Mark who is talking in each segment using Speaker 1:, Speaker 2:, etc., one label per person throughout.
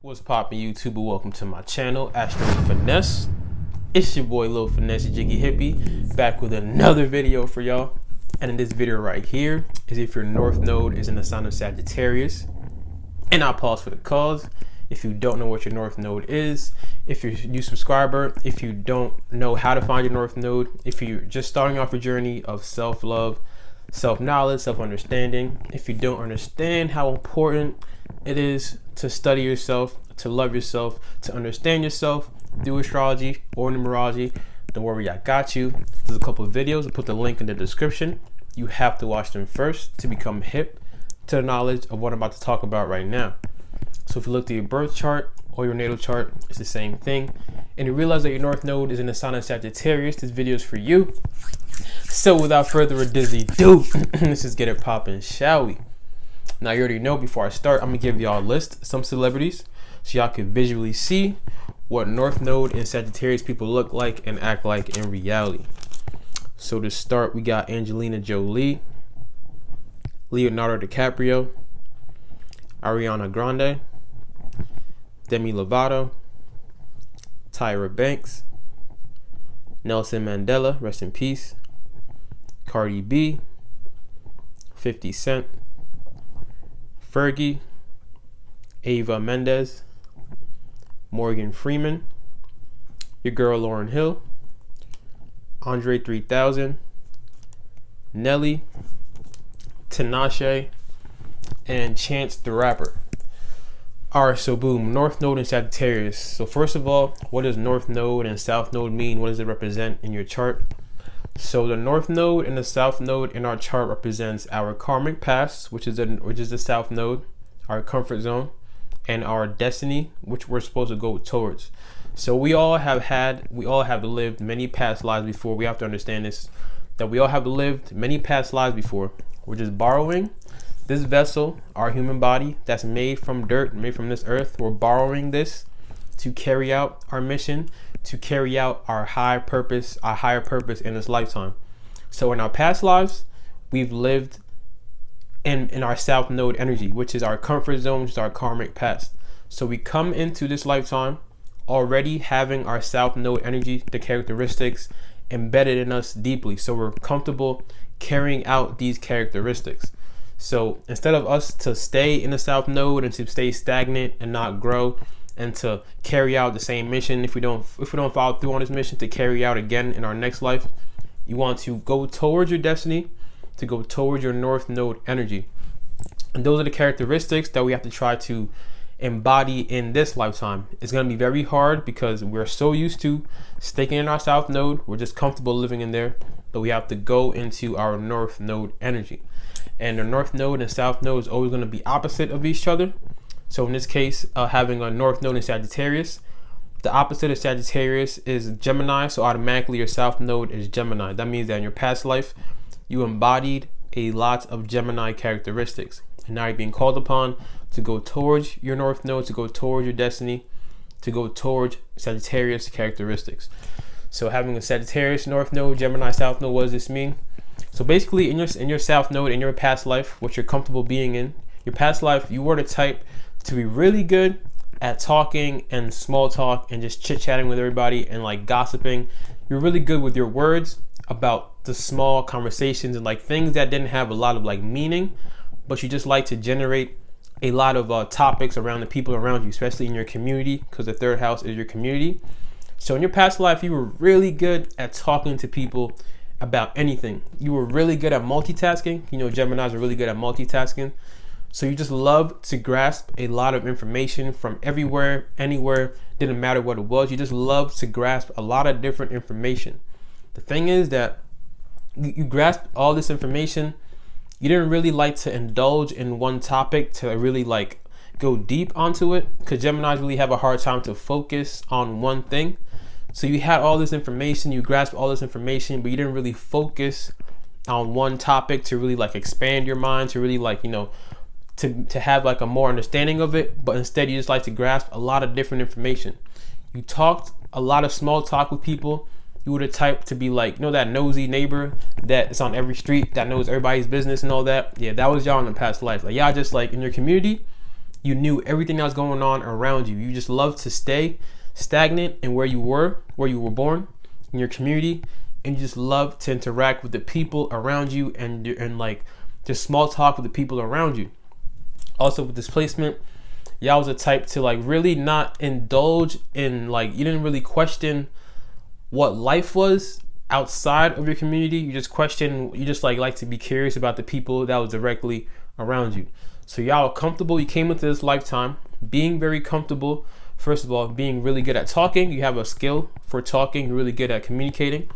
Speaker 1: What's poppin' YouTuber? Welcome to my channel, Astro Finesse. It's your boy Lil Finesse Jiggy Hippie, back with another video for y'all. And in this video right here is if your North Node is in the sign of Sagittarius. And I'll pause for the cause. If you don't know what your North Node is, if you're a new subscriber, if you don't know how to find your North Node, if you're just starting off your journey of self-love, self-knowledge, self-understanding, if you don't understand how important it is to study yourself, to love yourself, to understand yourself through astrology or numerology, don't worry, I got you. There's a couple of videos. I'll put the link in the description. You have to watch them first to become hip to the knowledge of what I'm about to talk about right now. So if you look at your birth chart or your natal chart, it's the same thing. And you realize that your North Node is in the sign of Sagittarius, this video is for you. So without further ado, let's just get it popping, shall we? Now you already know, before I start, I'm gonna give y'all a list, some celebrities, so y'all can visually see what North Node and Sagittarius people look like and act like in reality. So to start, we got Angelina Jolie, Leonardo DiCaprio, Ariana Grande, Demi Lovato, Tyra Banks, Nelson Mandela, rest in peace, Cardi B, 50 Cent, Fergie, Ava Mendes, Morgan Freeman, your girl Lauryn Hill, Andre 3000, Nelly, Tinashe, and Chance the Rapper. Alright, so boom, North Node and Sagittarius. So first of all, what does North Node and South Node mean? What does it represent in your chart? So the North Node and the South Node in our chart represents our karmic past, which is the South Node, our comfort zone, and our destiny, which we're supposed to go towards. So we all have lived many past lives before. We have to understand this, that we all have lived many past lives before. We're just borrowing this vessel, our human body that's made from dirt, made from this earth. We're borrowing this to carry out our mission, to carry out our higher purpose in this lifetime. So in our past lives, we've lived in our South Node energy, which is our comfort zone, which is our karmic past. So we come into this lifetime already having our South Node energy, the characteristics embedded in us deeply. So we're comfortable carrying out these characteristics. So instead of us to stay in the South Node and to stay stagnant and not grow, and to carry out the same mission, if we don't follow through on this mission, to carry out again in our next life, you want to go towards your destiny, to go towards your North Node energy. And those are the characteristics that we have to try to embody in this lifetime. It's going to be very hard because we're so used to sticking in our South Node. We're just comfortable living in there, but we have to go into our North Node energy. And the North Node and South Node is always going to be opposite of each other. So in this case, having a North Node in Sagittarius, the opposite of Sagittarius is Gemini. So automatically your South Node is Gemini. That means that in your past life, you embodied a lot of Gemini characteristics. And now you're being called upon to go towards your North Node, to go towards your destiny, to go towards Sagittarius characteristics. So having a Sagittarius North Node, Gemini South Node, what does this mean? So basically in your South Node, in your past life, what you're comfortable being in, your past life, you were the type to be really good at talking and small talk and just chit-chatting with everybody and like gossiping. You're really good with your words about the small conversations and like things that didn't have a lot of like meaning, but you just like to generate a lot of topics around the people around you, especially in your community, because the third house is your community. So in your past life, you were really good at talking to people about anything. You were really good at multitasking. You know, Geminis are really good at multitasking. So you just love to grasp a lot of information from everywhere, anywhere, didn't matter what it was. You just love to grasp a lot of different information. The thing is that you grasp all this information. You didn't really like to indulge in one topic to really like go deep onto it, because Geminis really have a hard time to focus on one thing. So you had all this information, you grasped all this information, but you didn't really focus on one topic to really like expand your mind, to really like, you know, to have like a more understanding of it, but instead you just like to grasp a lot of different information. You talked a lot of small talk with people. You were the type to be like, you know, that nosy neighbor that's on every street that knows everybody's business and all that. Yeah, that was y'all in the past life. Like y'all just like in your community, you knew everything that was going on around you. You just love to stay stagnant in where you were born, in your community, and you just love to interact with the people around you and like just small talk with the people around you. Also with this placement, y'all was a type to like really not indulge in, like, you didn't really question what life was outside of your community. You just like to be curious about the people that was directly around you. So y'all are comfortable. You came into this lifetime being very comfortable. First of all, being really good at talking. You have a skill for talking. You're really good at communicating.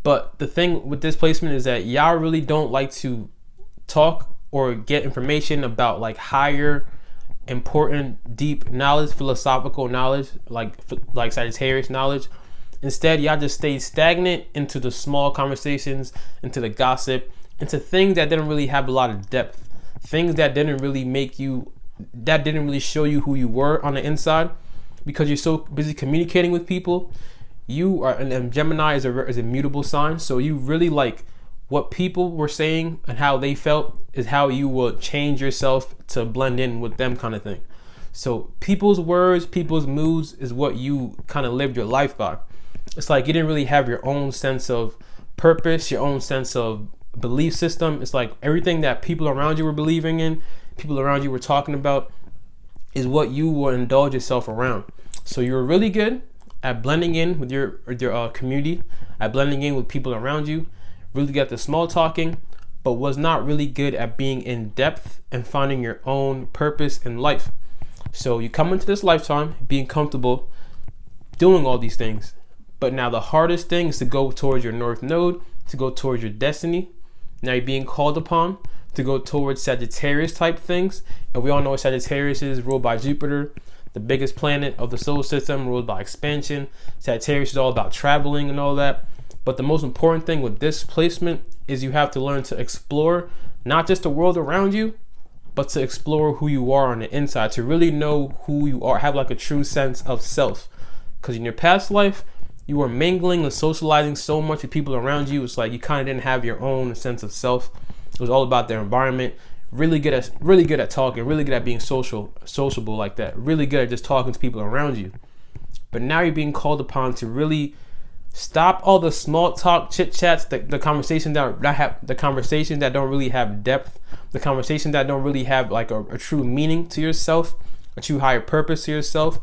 Speaker 1: But the thing with this placement is that y'all really don't like to talk or get information about like higher, important, deep knowledge, philosophical knowledge, like Sagittarius knowledge. Instead, y'all just stayed stagnant into the small conversations, into the gossip, into things that didn't really have a lot of depth, things that didn't really show you who you were on the inside, because you're so busy communicating with people. You are, and Gemini is a mutable sign, so you really like what people were saying and how they felt is how you will change yourself to blend in with them, kind of thing. So people's words, people's moods is what you kind of lived your life by. It's like you didn't really have your own sense of purpose, your own sense of belief system. It's like everything that people around you were believing in, people around you were talking about, is what you will indulge yourself around. So you're really good at blending in with your community, at blending in with people around you, really good at the small talking, but was not really good at being in depth and finding your own purpose in life. So you come into this lifetime being comfortable doing all these things. But now the hardest thing is to go towards your North Node, to go towards your destiny. Now you're being called upon to go towards Sagittarius type things. And we all know Sagittarius is ruled by Jupiter, the biggest planet of the solar system, ruled by expansion. Sagittarius is all about traveling and all that. But the most important thing with this placement is you have to learn to explore not just the world around you, but to explore who you are on the inside, to really know who you are, have like a true sense of self. Because in your past life, you were mingling and socializing so much with people around you. It's like you kind of didn't have your own sense of self. It was all about their environment. Really good at talking, really good at being sociable like that. Really good at just talking to people around you. But now you're being called upon to really stop all the small talk, chit chats, the conversations that don't really have depth, the conversations that don't really have like a true meaning to yourself, a true higher purpose to yourself,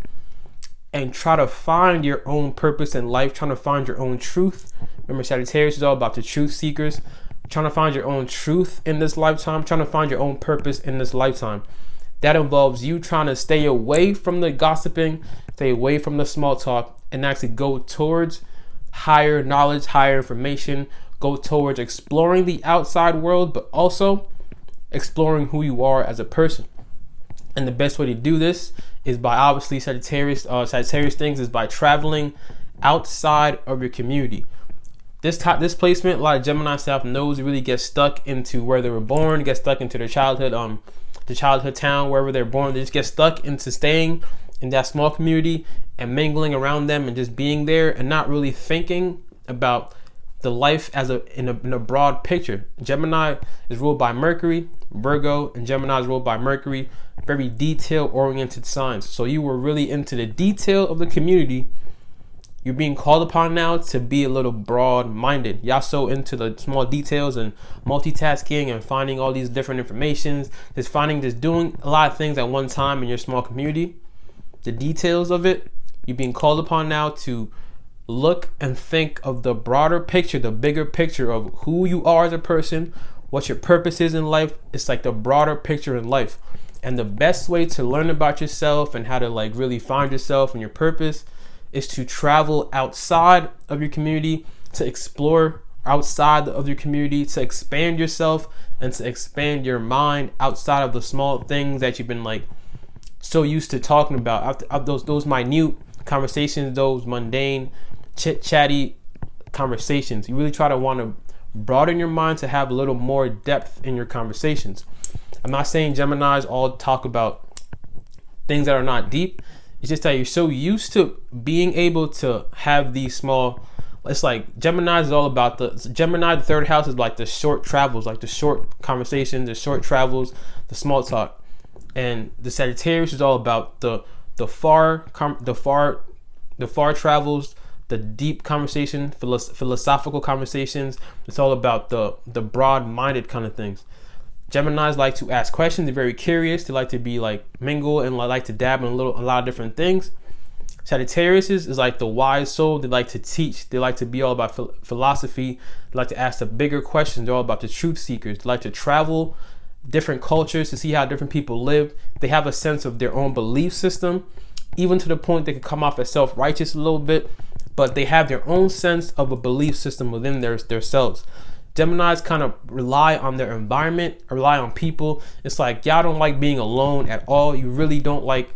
Speaker 1: and try to find your own purpose in life, trying to find your own truth. Remember, Sagittarius is all about the truth seekers, trying to find your own truth in this lifetime, trying to find your own purpose in this lifetime. That involves you trying to stay away from the gossiping, stay away from the small talk, and actually go towards higher knowledge, higher information, go towards exploring the outside world, but also exploring who you are as a person. And the best way to do this is by obviously Sagittarius things is by traveling outside of your community. This placement, a lot of Gemini South nodes really get stuck into where they were born, get stuck into their childhood town, wherever they're born. They just get stuck into staying in that small community and mingling around them and just being there and not really thinking about the life as in a broad picture. Gemini is ruled by Mercury, Virgo, and Gemini is ruled by Mercury, very detail-oriented signs. So you were really into the detail of the community. You're being called upon now to be a little broad-minded. Y'all so into the small details and multitasking and finding all these different informations, just doing a lot of things at one time in your small community. The details of it, you're being called upon now to look and think of the broader picture, the bigger picture of who you are as a person, what your purpose is in life. It's like the broader picture in life. And the best way to learn about yourself and how to like really find yourself and your purpose is to travel outside of your community, to explore outside of your community, to expand yourself and to expand your mind outside of the small things that you've been like so used to talking about, those minute conversations, those mundane, chit-chatty conversations. You really try to want to broaden your mind to have a little more depth in your conversations. I'm not saying Geminis all talk about things that are not deep. It's just that you're so used to being able to have these small, it's like Gemini is all about the third house is like the short travels, like the short conversations, the short travels, the small talk. And the Sagittarius is all about the far travels, the deep conversation, philosophical conversations. It's all about the broad-minded kind of things. Geminis like to ask questions. They're very curious. They like to be like mingle and like to dab in a lot of different things. Sagittarius is like the wise soul. They like to teach. They like to be all about philosophy. They like to ask the bigger questions. They're all about the truth seekers. They like to travel different cultures to see how different people live. They have a sense of their own belief system, even to the point they can come off as self-righteous a little bit, but they have their own sense of a belief system within themselves. Geminis kind of rely on their environment, rely on people. It's like y'all don't like being alone at all. You really don't like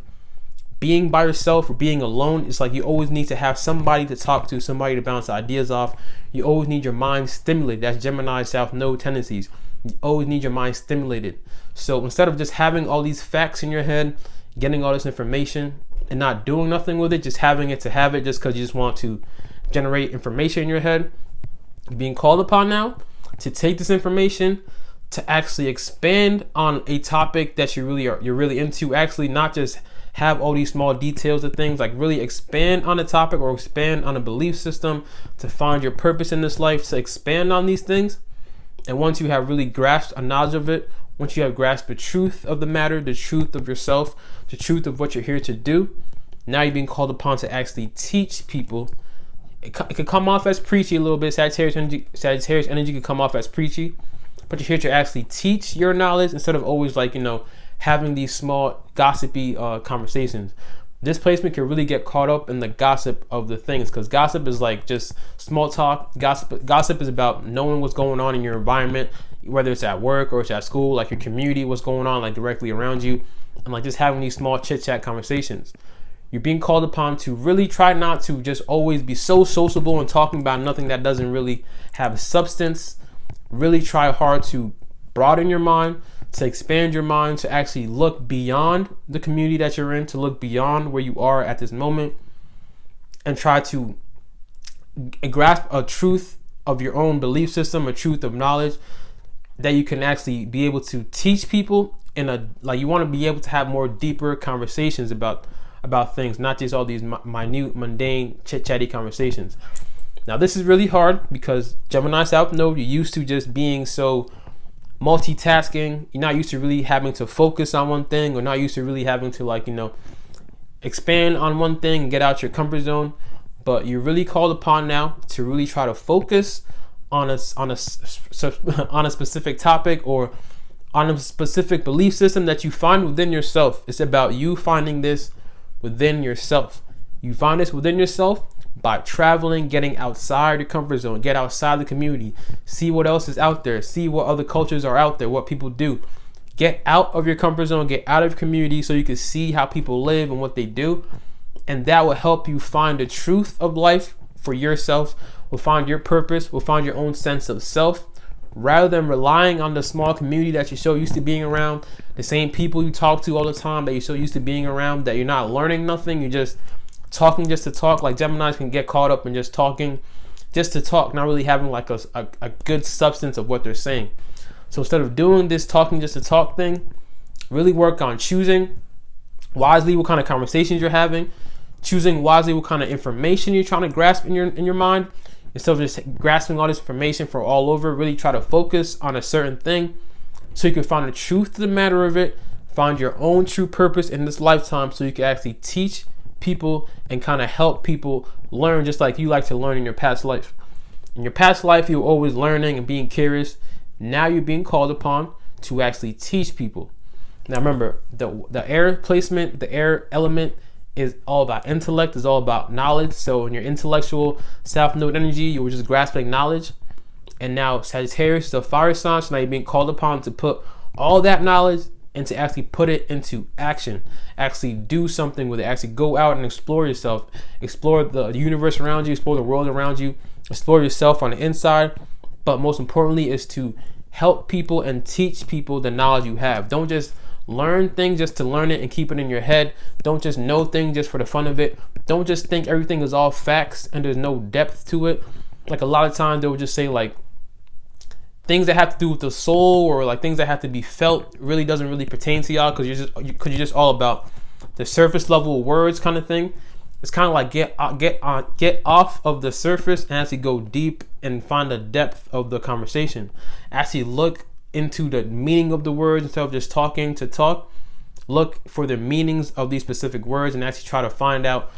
Speaker 1: being by yourself or being alone. It's like you always need to have somebody to talk to, somebody to bounce ideas off. You always need your mind stimulated. That's Gemini South Node tendencies. You always need your mind stimulated. So instead of just having all these facts in your head, getting all this information and not doing nothing with it, just having it to have it just because you just want to generate information in your head, you're being called upon now to take this information to actually expand on a topic that you're really into. Actually, not just have all these small details of things, like really expand on a topic or expand on a belief system to find your purpose in this life, to expand on these things. And once you have really grasped a knowledge of it, once you have grasped the truth of the matter, the truth of yourself, the truth of what you're here to do, now you're being called upon to actually teach people. It could come off as preachy a little bit. Sagittarius energy could come off as preachy, but you're here to actually teach your knowledge instead of always having these small gossipy conversations. This placement can really get caught up in the gossip of the things, because gossip is like just small talk. Gossip is about knowing what's going on in your environment, whether it's at work or it's at school, like your community, what's going on like directly around you, and like just having these small chit chat conversations. You're being called upon to really try not to just always be so sociable and talking about nothing that doesn't really have substance. Really try hard to broaden your mind, to expand your mind, to actually look beyond the community that you're in, to look beyond where you are at this moment, and try to grasp a truth of your own belief system, a truth of knowledge that you can actually be able to teach people you want to be able to have more deeper conversations about things, not just all these minute, mundane, chit-chatty conversations. Now, this is really hard because Gemini South Node, you're used to just being so multitasking. You're not used to really having to focus on one thing, or not used to really having to expand on one thing and get out your comfort zone. But you're really called upon now to really try to focus on a specific topic or on a specific belief system that you find within yourself. It's about you finding this within yourself. You find this within yourself by traveling, getting outside your comfort zone, get outside the community, see what else is out there, see what other cultures are out there, what people do. Get out of your comfort zone, get out of your community so you can see how people live and what they do. And that will help you find the truth of life for yourself, will find your purpose, will find your own sense of self, rather than relying on the small community that you're so used to being around, the same people you talk to all the time that you're so used to being around, that you're not learning nothing, you're just talking just to talk. Like Geminis can get caught up in just talking just to talk, not really having like a good substance of what they're saying. So instead of doing this talking just to talk thing, really work on choosing wisely what kind of conversations you're having, choosing wisely what kind of information you're trying to grasp in your mind. Instead of just grasping all this information from all over, really try to focus on a certain thing so you can find the truth of the matter of it, find your own true purpose in this lifetime, so you can actually teach people and kind of help people learn just like you like to learn in your past life. In your past life, you were always learning and being curious. Now you're being called upon to actually teach people. Now remember, the air placement, the air element is all about intellect, is all about knowledge. So in your intellectual South Node energy, you were just grasping knowledge. And now Sagittarius is a fire sign, so now you're being called upon to put all that knowledge and to actually put it into action, actually do something with it, actually go out and explore yourself, explore the universe around you, explore the world around you, explore yourself on the inside. But most importantly is to help people and teach people the knowledge you have. Don't just learn things just to learn it and keep it in your head. Don't just know things just for the fun of it. Don't just think everything is all facts and there's no depth to it. Like a lot of times they will just say like things that have to do with the soul, or like things that have to be felt, really doesn't really pertain to y'all, because you're just all about the surface level words kind of thing. It's kind of like get off of the surface and actually go deep and find the depth of the conversation. Actually look into the meaning of the words instead of just talking to talk. Look for the meanings of these specific words and actually try to find out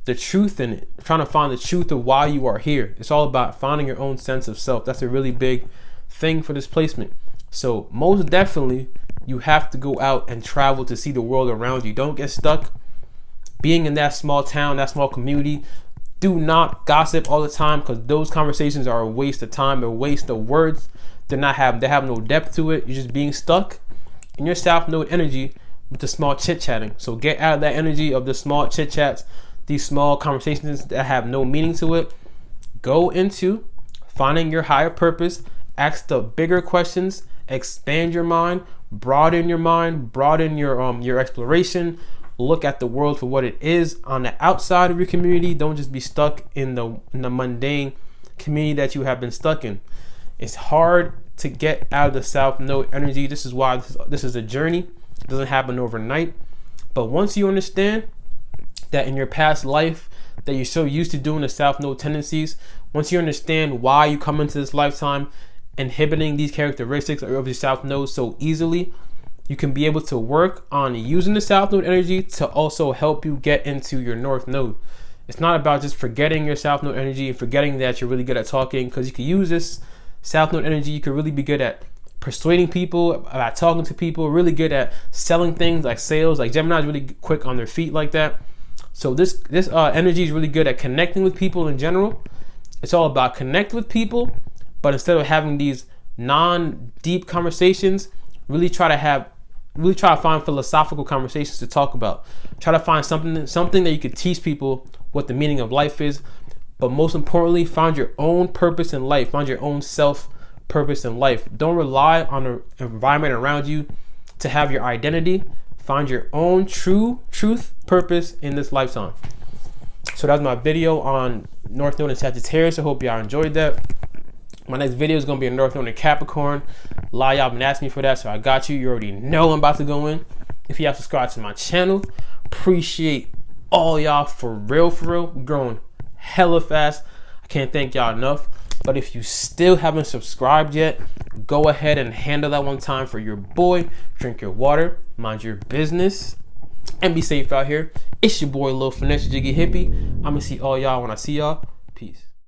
Speaker 1: the truth in it. Trying to find the truth of why you are here. It's all about finding your own sense of self. That's a really big thing for this placement. So most definitely, you have to go out and travel to see the world around you. Don't get stuck being in that small town, that small community. Do not gossip all the time, because those conversations are a waste of time, a waste of words. They have no depth to it. You're just being stuck in your South Node energy with the small chit-chatting. So get out of that energy of the small chit-chats, these small conversations that have no meaning to it. Go into finding your higher purpose. Ask the bigger questions. Expand your mind. Broaden your mind. Broaden your exploration. Look at the world for what it is on the outside of your community. Don't just be stuck in the mundane community that you have been stuck in. It's hard to get out of the South Node energy. This is why this is a journey. It doesn't happen overnight. But once you understand that in your past life that you're so used to doing the South Node tendencies, once you understand why you come into this lifetime inhibiting these characteristics of your South Node so easily, you can be able to work on using the South Node energy to also help you get into your North Node. It's not about just forgetting your South Node energy and forgetting that you're really good at talking, because you can use this South Node energy. You can really be good at persuading people, at talking to people, really good at selling things like sales. Like Gemini is really quick on their feet like that. So this energy is really good at connecting with people in general. It's all about connect with people, but instead of having these non-deep conversations, really try to find philosophical conversations to talk about. Try to find something that you could teach people what the meaning of life is. But most importantly, find your own purpose in life. Find your own self-purpose in life. Don't rely on the environment around you to have your identity. Find your own truth, purpose in this lifetime. So that's my video on North Node and Sagittarius. I hope y'all enjoyed that. My next video is going to be a North Node and Capricorn. A lot of y'all been asking me for that, so I got you. You already know I'm about to go in. If you have subscribed to my channel, appreciate all y'all for real. We're growing hella fast. I can't thank y'all enough. But if you still haven't subscribed yet, go ahead and handle that one time for your boy. Drink your water, mind your business, and be safe out here. It's your boy, Lil Finesse Jiggy Hippie. I'm going to see all y'all when I see y'all. Peace.